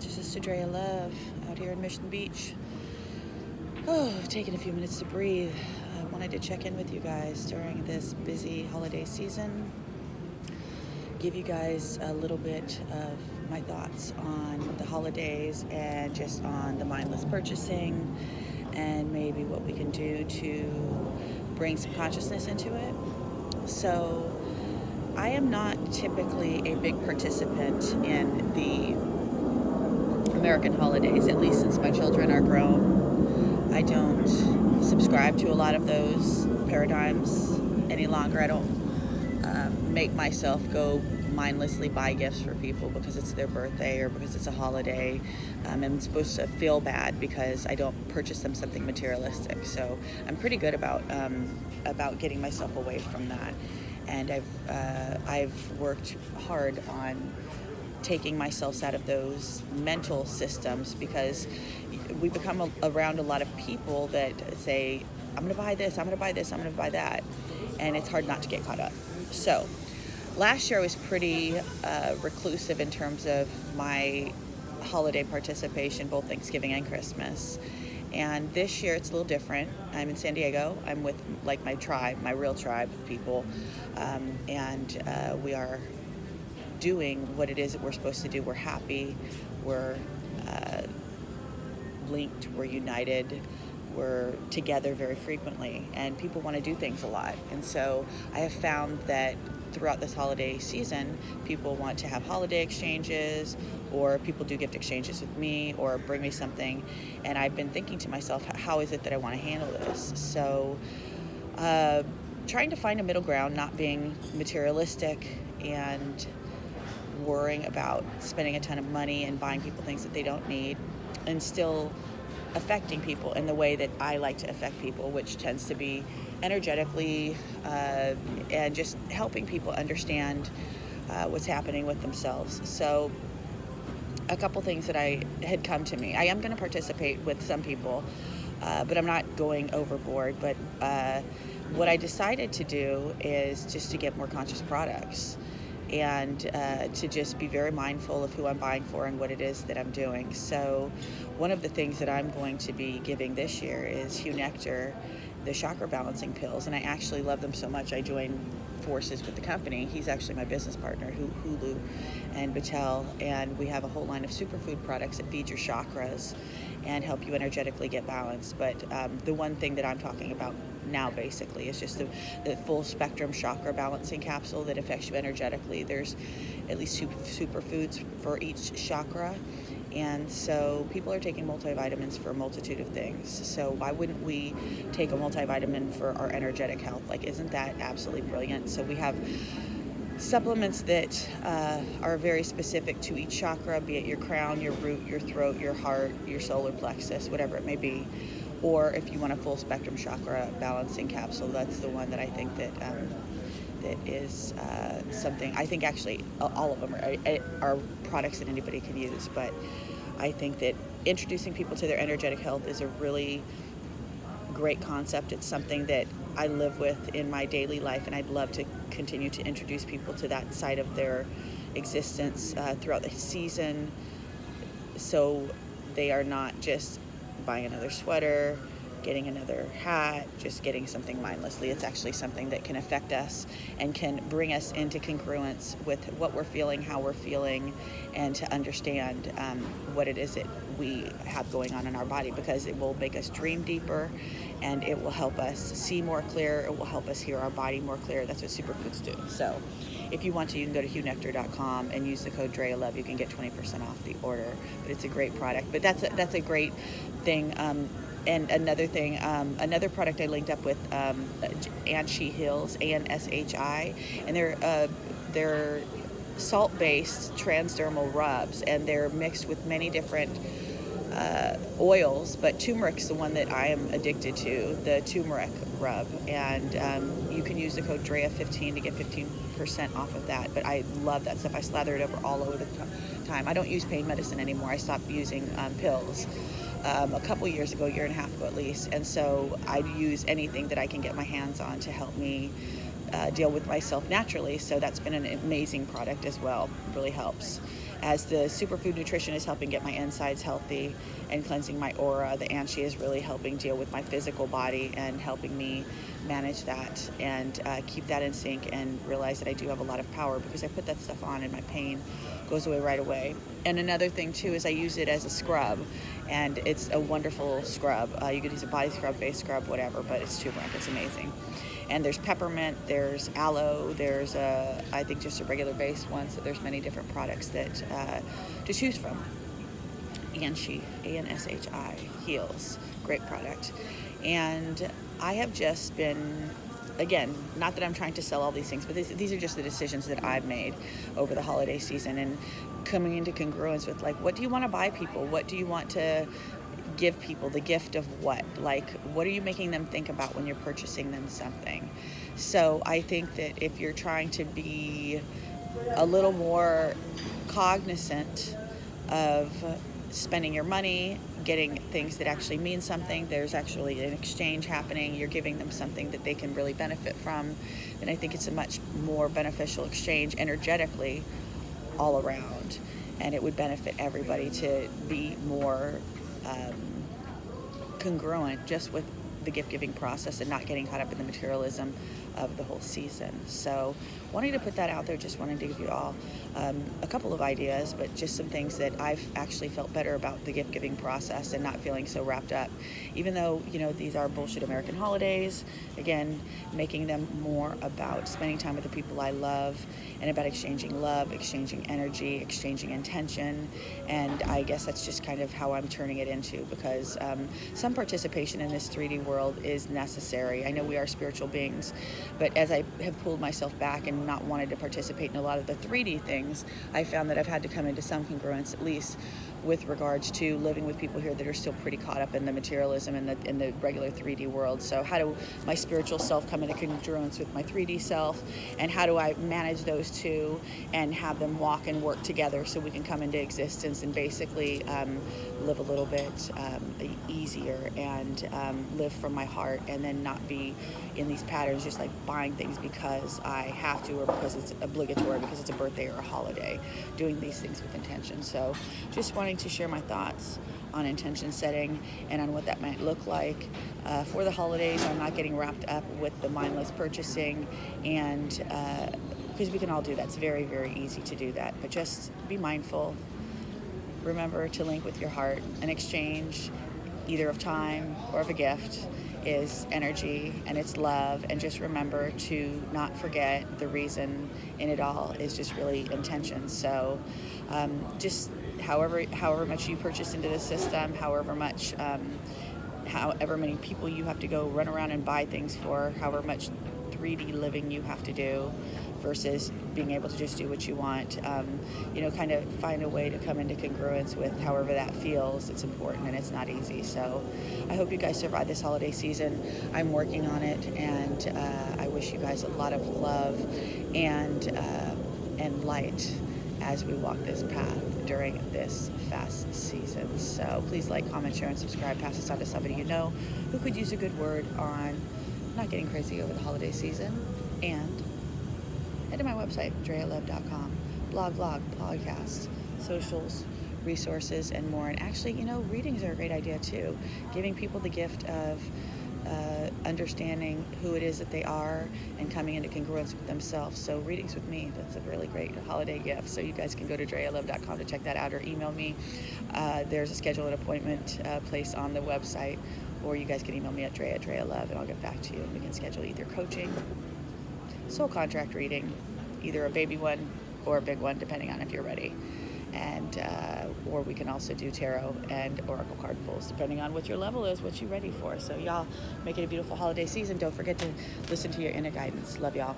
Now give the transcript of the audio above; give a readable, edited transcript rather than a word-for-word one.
It's just Sister Draya Love out here in Mission Beach. Oh, taking a few minutes to breathe. I wanted to check in with you guys during this busy holiday season. Give you guys a little bit of my thoughts on the holidays and just on the mindless purchasing and maybe what we can do to bring some consciousness into it. So I am not typically a big participant in the American holidays, at least since my children are grown. I don't subscribe to a lot of those paradigms any longer. I don't make myself go mindlessly buy gifts for people because it's their birthday or because it's a holiday. I'm supposed to feel bad because I don't purchase them something materialistic. So I'm pretty good about getting myself away from that. And I've worked hard on taking myself out of those mental systems, because we become around a lot of people that say, I'm going to buy this, I'm going to buy this, I'm going to buy that. And it's hard not to get caught up. So last year I was pretty reclusive in terms of my holiday participation, both Thanksgiving and Christmas. And this year it's a little different. I'm in San Diego. I'm with my tribe, my real tribe of people. And we are doing what it is that we're supposed to do. We're happy. We're linked. We're united. We're together very frequently. And people want to do things a lot. And so I have found that throughout this holiday season, people want to have holiday exchanges, or people do gift exchanges with me or bring me something. And I've been thinking to myself, how is it that I want to handle this? So trying to find a middle ground, not being materialistic and worrying about spending a ton of money and buying people things that they don't need, and still affecting people in the way that I like to affect people, which tends to be energetically, and just helping people understand what's happening with themselves. So a couple things that had come to me. I am going to participate with some people, but I'm not going overboard. But what I decided to do is just to get more conscious products, and to just be very mindful of who I'm buying for and what it is that I'm doing. So one of the things that I'm going to be giving this year is hunectar, the chakra balancing pills. And I actually love them so much, I joined forces with the company. He's actually my business partner, Hulu and Battelle, and we have a whole line of superfood products that feed your chakras and help you energetically get balanced. But the one thing that I'm talking about now basically is just the full spectrum chakra balancing capsule that affects you energetically. There's at least superfoods for each chakra, and so people are taking multivitamins for a multitude of things. So why wouldn't we take a multivitamin for our energetic health? Isn't that absolutely brilliant? So we have supplements that are very specific to each chakra, be it your crown, your root, your throat, your heart, your solar plexus, whatever it may be. Or if you want a full spectrum chakra balancing capsule, that's the one that I think that is something. I think actually all of them are products that anybody can use, but I think that introducing people to their energetic health is a really great concept. It's something that I live with in my daily life, and I'd love to continue to introduce people to that side of their existence throughout the season, so they are not just buying another sweater, getting another hat, just getting something mindlessly. It's actually something that can affect us and can bring us into congruence with what we're feeling, how we're feeling, and to understand what it is that we have going on in our body, because it will make us dream deeper, and it will help us see more clear. It will help us hear our body more clear. That's what superfoods do. So if you want to, you can go to hunectar.com and use the code drayalove. You can get 20% off the order, but it's a great product. But that's a great thing. And another thing, another product I linked up with, Anshi Hills, ANSHI, and they're salt-based transdermal rubs, and they're mixed with many different oils, but turmeric's the one that I am addicted to, the turmeric rub, and you can use the code DRAYA15 to get 15% off of that. But I love that stuff. I slather it over all over the time. I don't use pain medicine anymore. I stopped using pills a couple years ago, year and a half ago at least, and so I use anything that I can get my hands on to help me deal with myself naturally. So that's been an amazing product as well. It really helps. as the superfood nutrition is helping get my insides healthy and cleansing my aura, the anshi is really helping deal with my physical body and helping me manage that and keep that in sync and realize that I do have a lot of power because I put that stuff on and my pain goes away right away. And another thing too is I use it as a scrub, and it's a wonderful scrub. You could use a body scrub, face scrub, whatever, but it's turmeric. It's amazing. And there's peppermint, there's aloe, there's I think just a regular base one, so there's many different products that to choose from. Anshi, A-N-S-H-I, heals, great product. And I have just been, again, not that I'm trying to sell all these things, but these are just the decisions that I've made over the holiday season and coming into congruence with, like, what do you want to buy people? What do you want to give people? The gift of what? Like, what are you making them think about when you're purchasing them something? So I think that if you're trying to be a little more cognizant of spending your money, getting things that actually mean something, there's actually an exchange happening, you're giving them something that they can really benefit from, then I think it's a much more beneficial exchange energetically all around, and it would benefit everybody to be more congruent just with the gift giving process and not getting caught up in the materialism of the whole season. So wanting to put that out there, just wanting to give you all a couple of ideas, but just some things that I've actually felt better about the gift giving process and not feeling so wrapped up, even though, you know, these are bullshit American holidays. Again, making them more about spending time with the people I love and about exchanging love, exchanging energy, exchanging intention. And I guess that's just kind of how I'm turning it into, because some participation in this 3D world is necessary. I know we are spiritual beings, but as I have pulled myself back and not wanted to participate in a lot of the 3D things, I found that I've had to come into some congruence, at least with regards to living with people here that are still pretty caught up in the materialism and in the regular 3D world. So how do my spiritual self come into congruence with my 3D self, and how do I manage those two and have them walk and work together so we can come into existence and basically live a little bit easier and live from my heart, and then not be in these patterns just like buying things because I have to or because it's obligatory, because it's a birthday or a holiday, doing these things with intention. So just wanting to share my thoughts on intention setting and on what that might look like for the holidays. I'm not getting wrapped up with the mindless purchasing, and because we can all do that. It's very, very easy to do that, but just be mindful. Remember to link with your heart. An exchange, either of time or of a gift, is energy and it's love. And just remember to not forget the reason in it all is just really intention. So just however much you purchase into the system, however many people you have to go run around and buy things for, however much 3D living you have to do versus being able to just do what you want, kind of find a way to come into congruence with however that feels. It's important and it's not easy. So I hope you guys survive this holiday season. I'm working on it, and I wish you guys a lot of love and light as we walk this path during this fast season. So please like, comment, share, and subscribe. Pass this on to somebody you know who could use a good word on not getting crazy over the holiday season. And head to my website, drayalove.com. Blog, podcast, socials, resources, and more. And actually, readings are a great idea too. Giving people the gift of understanding who it is that they are and coming into congruence with themselves. So readings with me, that's a really great holiday gift. So you guys can go to drayalove.com to check that out, or email me. There's a schedule an appointment place on the website, or you guys can email me at drayalove, and I'll get back to you, and we can schedule either coaching, soul contract reading, either a baby one or a big one, depending on if you're ready. And or we can also do tarot and oracle card pulls, depending on what your level is, what you're ready for. So y'all, make it a beautiful holiday season. Don't forget to listen to your inner guidance. Love y'all.